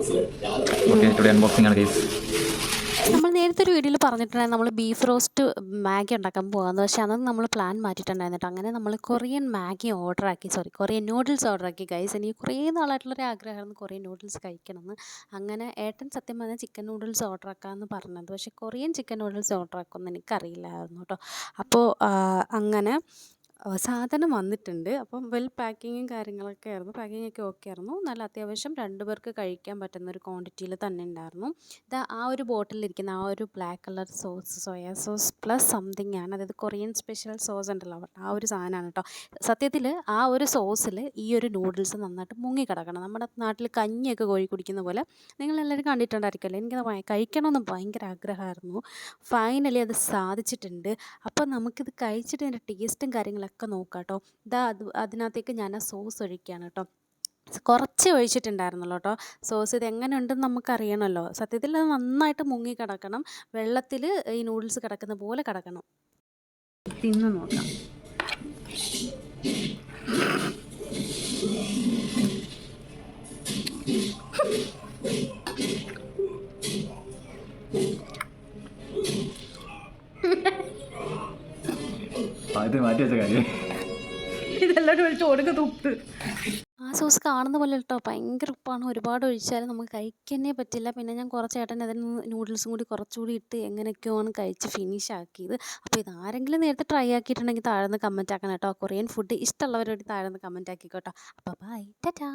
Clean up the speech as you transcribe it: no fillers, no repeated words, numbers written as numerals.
Okay, today unboxing ആണ് guys. നമ്മൾ നേരത്തെ ഒരു വീഡിയോയിൽ പറഞ്ഞിട്ടുണ്ടായിരുന്നു നമ്മൾ ബീഫ് റോസ്റ്റ് മാഗി ഉണ്ടാക്കാൻ പോകാമെന്ന്. പക്ഷേ അന്ന് നമ്മൾ പ്ലാൻ മാറ്റിയിട്ടുണ്ടായിരുന്നു കേട്ടോ. അങ്ങനെ നമ്മൾ Korean Maggi Korean noodles order ആക്കി ഗൈസ്. എനിക്ക് കുറേ നാളായിട്ടുള്ളൊരു ആഗ്രഹമായിരുന്നു കൊറിയൻ നൂഡിൽസ് കഴിക്കണമെന്ന്. അങ്ങനെ ഏട്ടൻ സത്യം പറഞ്ഞാൽ ചിക്കൻ നൂഡിൽസ് ഓർഡർ ആക്കാമെന്ന് പറഞ്ഞത്, പക്ഷേ കൊറിയൻ ചിക്കൻ നൂഡിൽസ് ഓർഡർ ആക്കുമെന്ന് എനിക്കറിയില്ലായിരുന്നു കേട്ടോ. അപ്പോൾ അങ്ങനെ സാധനം വന്നിട്ടുണ്ട്. അപ്പം വെൽ പാക്കിങ്ങും കാര്യങ്ങളൊക്കെ ആയിരുന്നു. പാക്കിങ്ങൊക്കെ ഓക്കെ ആയിരുന്നു. നല്ല അത്യാവശ്യം 2 പേർക്ക് കഴിക്കാൻ പറ്റുന്ന ഒരു ക്വാണ്ടിറ്റിയിൽ തന്നെ ഉണ്ടായിരുന്നു. ആ ഒരു ബോട്ടിലിരിക്കുന്ന ആ ഒരു black colour sauce soya sauce plus something ആണ്. അതായത് കൊറിയൻ സ്പെഷ്യൽ സോസ് ഉണ്ടല്ലോ, ആ ഒരു സാധനമാണ് കേട്ടോ. സത്യത്തിൽ ആ ഒരു സോസിൽ ഈ ഒരു നൂഡിൽസ് നന്നായിട്ട് മുങ്ങി കിടക്കണം. നമ്മുടെ നാട്ടിൽ കഞ്ഞിയൊക്കെ കോഴി കുടിക്കുന്ന പോലെ നിങ്ങളെല്ലാവരും കണ്ടിട്ടുണ്ടായിരിക്കുമല്ലോ. എനിക്കത് കഴിക്കണമെന്ന് ഭയങ്കര ആഗ്രഹമായിരുന്നു. ഫൈനലി അത് സാധിച്ചിട്ടുണ്ട്. അപ്പോൾ നമുക്കിത് കഴിച്ചിട്ട് ഇതിൻ്റെ ടേസ്റ്റും കാര്യങ്ങളൊക്കെ നോക്കാം കേട്ടോ. അതിനകത്തേക്ക് ഞാൻ ആ സോസ് ഒഴിക്കുകയാണ് കേട്ടോ. കുറച്ച് ഒഴിച്ചിട്ടുണ്ടായിരുന്നുള്ളൂ കേട്ടോ സോസ്. ഇത് എങ്ങനെ ഉണ്ടെന്ന് നമുക്കറിയണമല്ലോ. സത്യത്തിൽ അത് നന്നായിട്ട് മുങ്ങി കിടക്കണം, വെള്ളത്തിൽ ഈ നൂഡിൽസ് കിടക്കുന്ന പോലെ കിടക്കണം. തിന്ന് നോക്കാം. ഇത് മാറ്റി വെച്ച കാര്യം. ഇതെല്ലാം ഒഴിച്ച് കൊടുക്കുക ഉപ്പ്. ആ സോസ് കാണുന്ന പോലെ കേട്ടോ ഭയങ്കര ഉപ്പാണ്. ഒരുപാട് ഒഴിച്ചാലും നമുക്ക് കഴിക്കാനേ പറ്റില്ല. പിന്നെ ഞാൻ കുറച്ച് അതിന് നൂഡിൽസും കൂടി കുറച്ചുകൂടി ഇട്ട് എങ്ങനെയൊക്കെയാണ് കഴിച്ച് ഫിനിഷ് ആക്കിയത്. അപ്പോൾ ഇതാരെങ്കിലും നേരത്തെ ട്രൈ ആക്കിയിട്ടുണ്ടെങ്കിൽ താഴെ നിന്ന് കമൻറ്റ് ആക്കണം കേട്ടോ. കൊറിയൻ ഫുഡ് ഇഷ്ടമുള്ളവരോട് താഴെ നിന്ന് കമൻറ്റ് ആക്കിക്കോട്ടോ. അപ്പോൾ ബൈ, ടാറ്റാ.